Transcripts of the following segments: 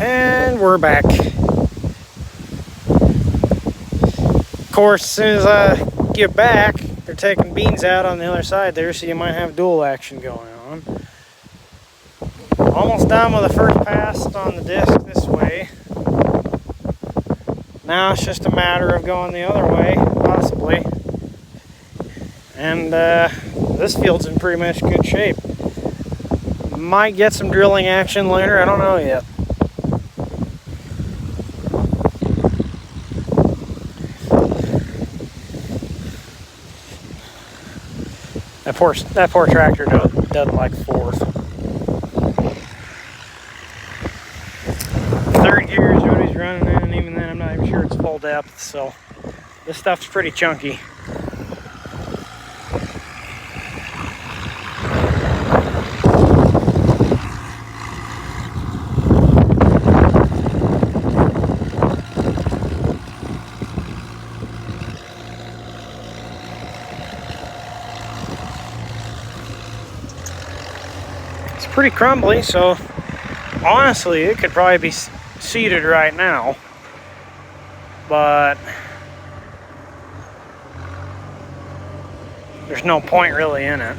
And we're back. Of course, as soon as I get back, they're taking beans out on the other side there, so you might have dual action going on. Almost done with the first pass on the disc this way. Now it's just a matter of going the other way, possibly. And this field's in pretty much good shape. Might get some drilling action later, I don't know yet. That poor tractor doesn't like fourth. Third gear is what he's running in, and even then I'm not even sure it's full depth, so this stuff's pretty chunky. Pretty crumbly, so honestly it could probably be seeded right now, but there's no point really in it.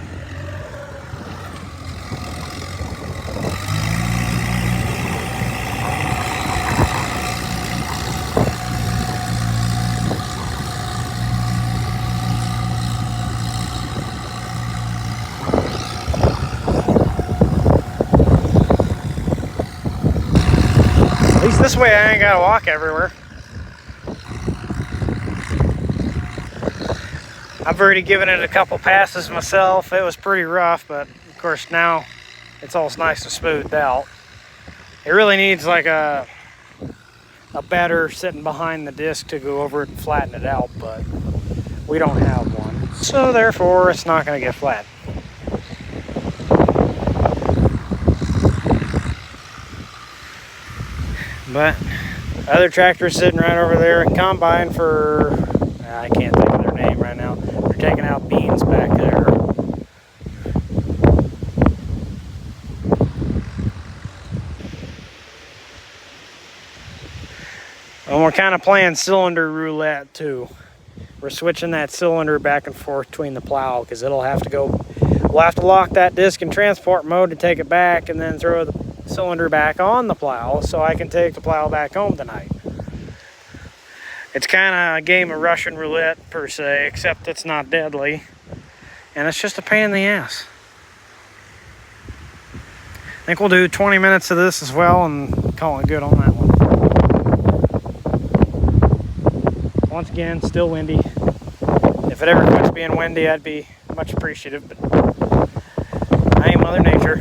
At least this way I ain't gotta walk everywhere. I've already given it a couple passes myself. It was pretty rough, but of course now it's all nice and smoothed out. It really needs like a better sitting behind the disc to go over it and flatten it out, but we don't have one. So therefore it's not gonna get flat. But other tractor's sitting right over there in combine for, I can't think of their name right now. They're taking out beans back there. And we're kind of playing cylinder roulette too. We're switching that cylinder back and forth between the plow because it'll have to go, we'll have to lock that disc in transport mode to take it back and then throw the cylinder back on the plow so I can take the plow back home tonight. It's kind of a game of Russian roulette per se, except it's not deadly, and it's just a pain in the ass. I think we'll do 20 minutes of this as well and call it good on that one. Once again, still windy. If it ever quits being windy, I'd be much appreciative, but I ain't Mother Nature.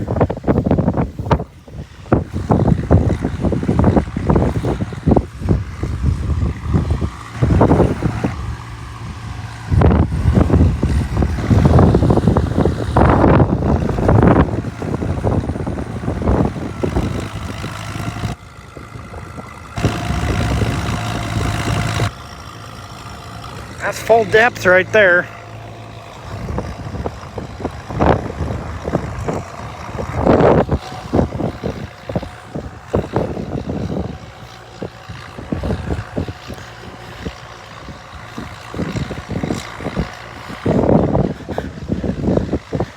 That's full depth right there.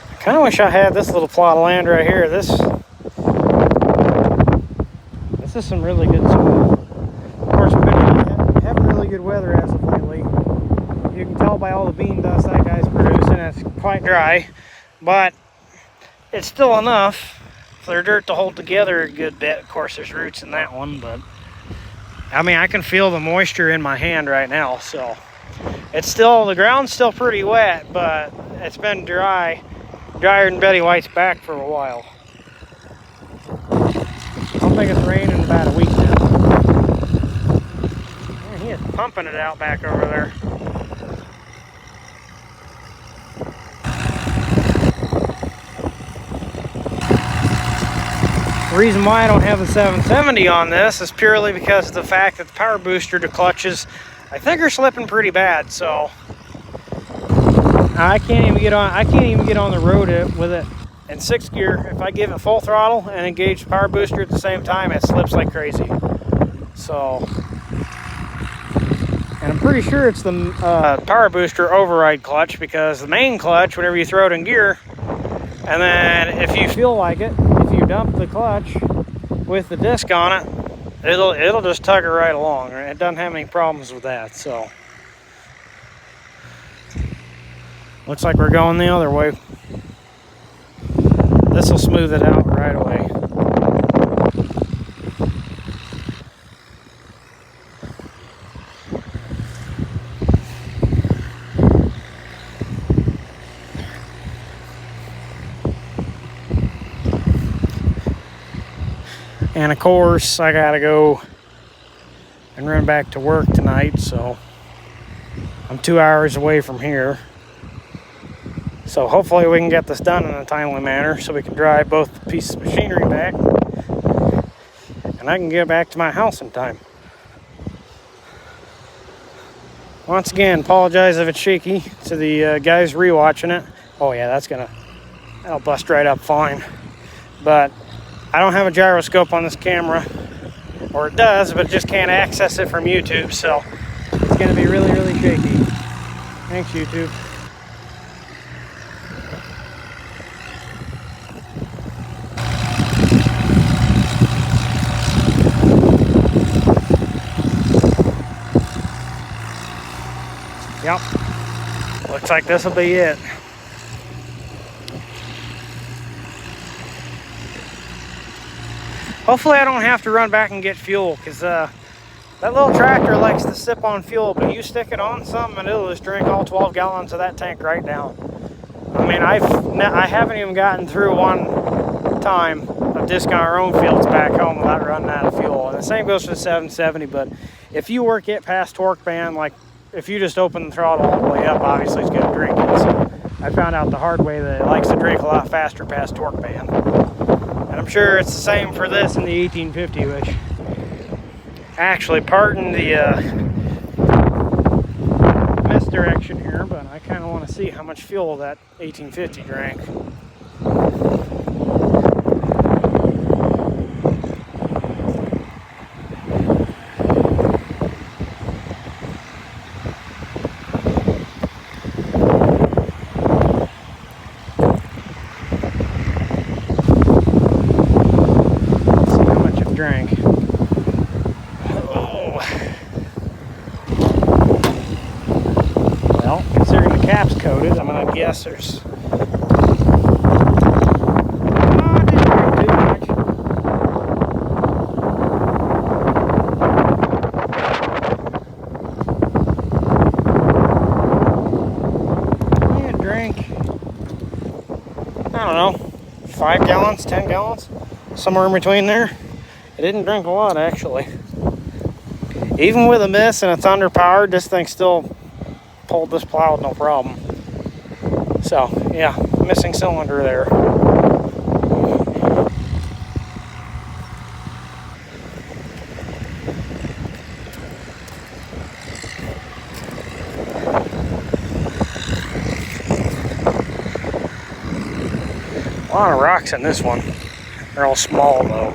I kind of wish I had this little plot of land right here. This is some really good soil. Of course, we've been having really good weather as of lately. You can tell by all the bean dust that guy's producing. It's quite dry, but it's still enough for their dirt to hold together a good bit. Of course, there's roots in that one, but I mean, I can feel the moisture in my hand right now. So it's still, the ground's still pretty wet, but it's been drier than Betty White's back for a while. I don't think it's raining in about a week now. Man, he is pumping it out back over there. The reason why I don't have the 770 on this is purely because of the fact that the power booster to clutches, I think, are slipping pretty bad. So I can't even get on the road with it in 6th gear, if I give it full throttle and engage the power booster at the same time, it slips like crazy. So, and I'm pretty sure it's the power booster override clutch, because the main clutch, whenever you throw it in gear, and then if you feel like it, if you dump the clutch with the disc on it, it'll just tug it right along. It doesn't have any problems with that. So looks like we're going the other way. This will smooth it out right away. And of course, I gotta go and run back to work tonight, so I'm 2 hours away from here. So hopefully we can get this done in a timely manner so we can drive both pieces of machinery back and I can get back to my house in time. Once again, apologize if it's shaky to the guys rewatching it. Oh yeah, that'll bust right up fine. But I don't have a gyroscope on this camera, or it does, but just can't access it from YouTube, so it's gonna be really, really shaky. Thanks, YouTube. Yep, looks like this will be it. Hopefully I don't have to run back and get fuel, because that little tractor likes to sip on fuel, but you stick it on something and it'll just drink all 12 gallons of that tank right down. I mean, I haven't even gotten through one time of discing our own fields back home without running out of fuel. And the same goes for the 770, but if you work it past torque band, like if you just open the throttle all the way up, obviously it's going to drink it. So I found out the hard way that it likes to drink a lot faster past torque band. And I'm sure it's the same for this in the 1850, which actually, pardon the misdirection here, but I kind of want to see how much fuel that 1850 drank. Drank. Oh. Well, considering the cap's coated, I'm gonna guess there's. Oh, it didn't drink too much. It drank, I don't know, 5 gallons, 10 gallons, somewhere in between there. It didn't drink a lot, actually. Even with a miss and it's underpowered, this thing still pulled this plow with no problem. So, yeah, missing cylinder there. A lot of rocks in this one. They're all small, though.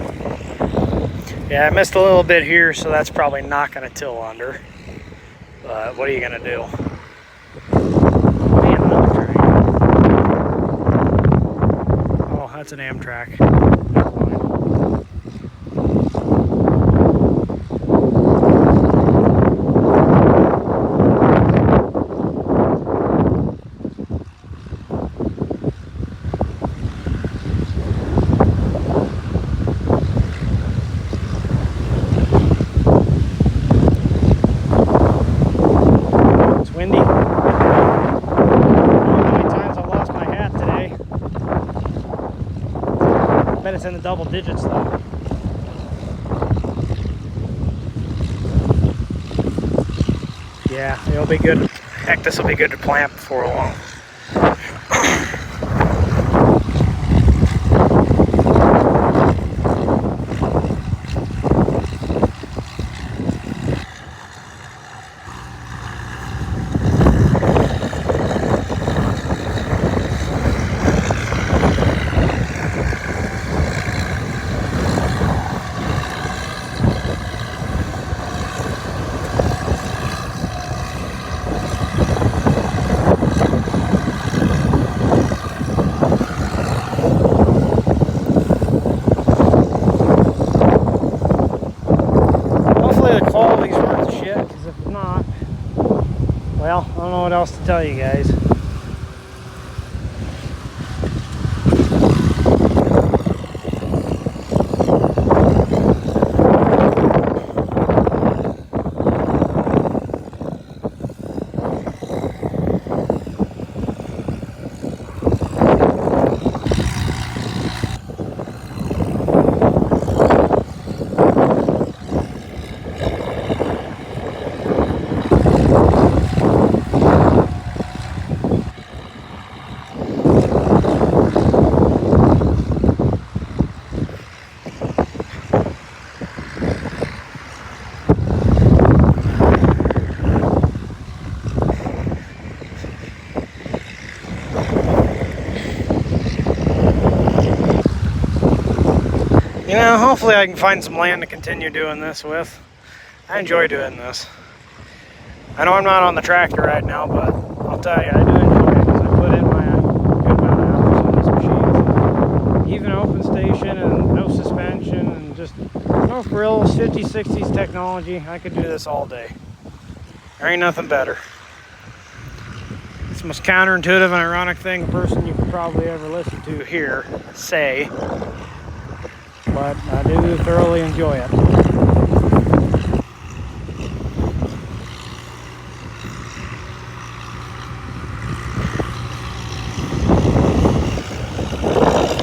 Yeah, I missed a little bit here, so that's probably not going to till under. But what are you going to do? Man, another train. Oh, that's an Amtrak. Never mind. Windy. I don't know how many times I've lost my hat today. I bet it's in the double digits though. Yeah, it'll be good. Heck, this will be good to plant before long. else to tell you guys. You know, hopefully I can find some land to continue doing this with. I enjoy doing this. I know I'm not on the tractor right now, but I'll tell you, I do enjoy it because I put in my good amount of hours on this machine. Even open station and no suspension and just no frills, 50s, 60s technology. I could do this all day. There ain't nothing better. It's the most counterintuitive and ironic thing a person you could probably ever listen to hear say. But I do thoroughly enjoy it.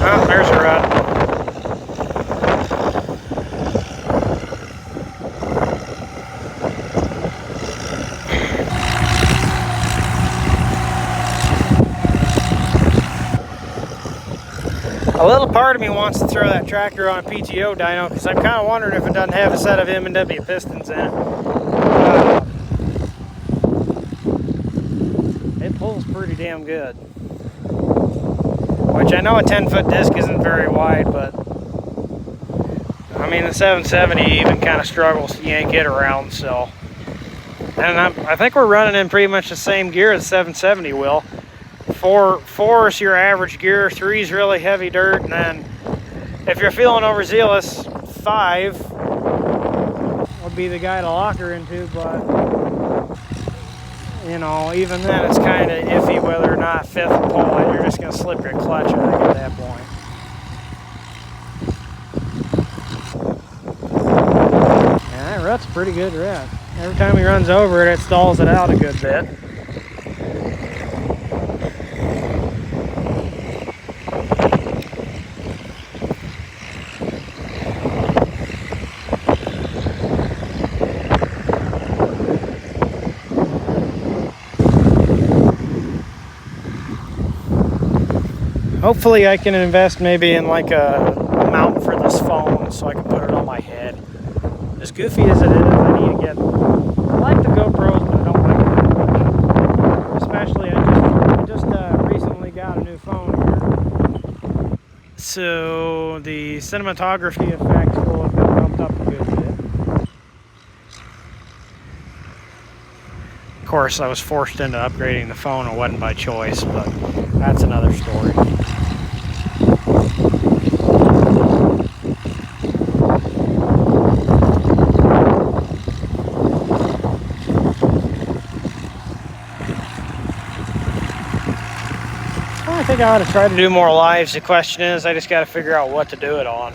Oh, there's a rut. A little part of me wants to throw that tractor on a PTO dyno because I'm kind of wondering if it doesn't have a set of M&W pistons in it. It pulls pretty damn good. Which I know a 10-foot disc isn't very wide, but I mean the 770 even kind of struggles to yank it around, so. And I think we're running in pretty much the same gear as the 770 will. Four is your average gear, 3 is really heavy dirt, and then if you're feeling overzealous, 5 would be the guy to lock her into, but you know, even then it's kind of iffy whether or not 5th will pull it. You're just going to slip your clutch, I think, at that point. Yeah, that rut's a pretty good rut. Every time he runs over it, it stalls it out a good bit. Hopefully I can invest maybe in like a mount for this phone so I can put it on my head. As goofy as it is, I need to get... I like the GoPros, but I don't like it that much. Especially, I just recently got a new phone here. So the cinematography effects will have been bumped up a good bit. Of course, I was forced into upgrading the phone. It wasn't by choice, but that's another story. I think I ought to try to do more lives. The question is, I just got to figure out what to do it on.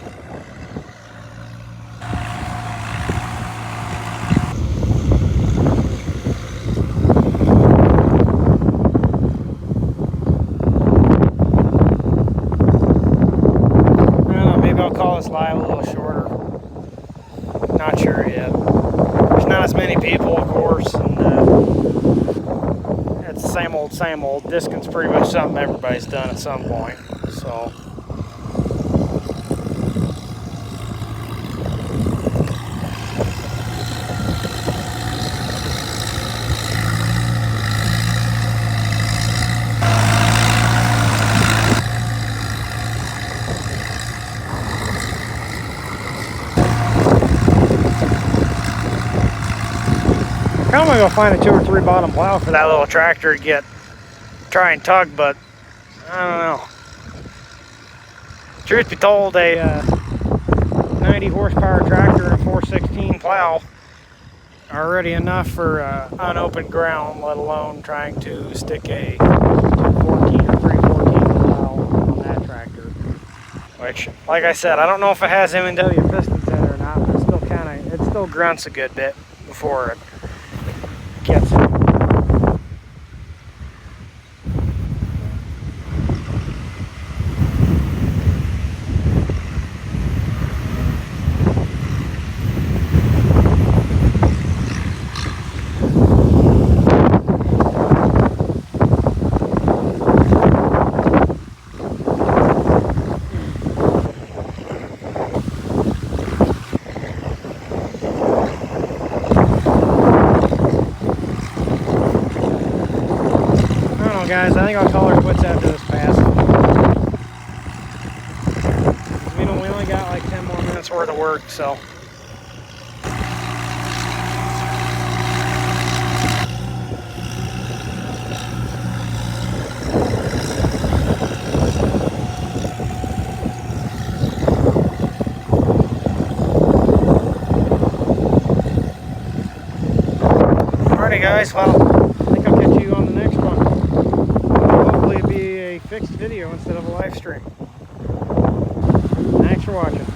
I don't know, maybe I'll call this live a little shorter. Not sure yet. There's not as many people, of course, and it's the same old, same old. Discing's pretty much something everybody's done at some point, so. I'm gonna go find a 2 or 3 bottom plow for that little tractor to try and tug, but I don't know. Truth be told, a 90 horsepower tractor and 416 plow already enough for unopened ground, let alone trying to stick a 214 or 314 plow on that tractor. Which, like I said, I don't know if it has M&W pistons in it or not, but it still grunts a good bit before it gets it. Guys, I think I'll call her quits after this pass. We only got like 10 more minutes worth of work, so. Alrighty guys, well, I think I'll catch you on the next one. Hopefully it'll be a fixed video instead of a live stream. Thanks for watching.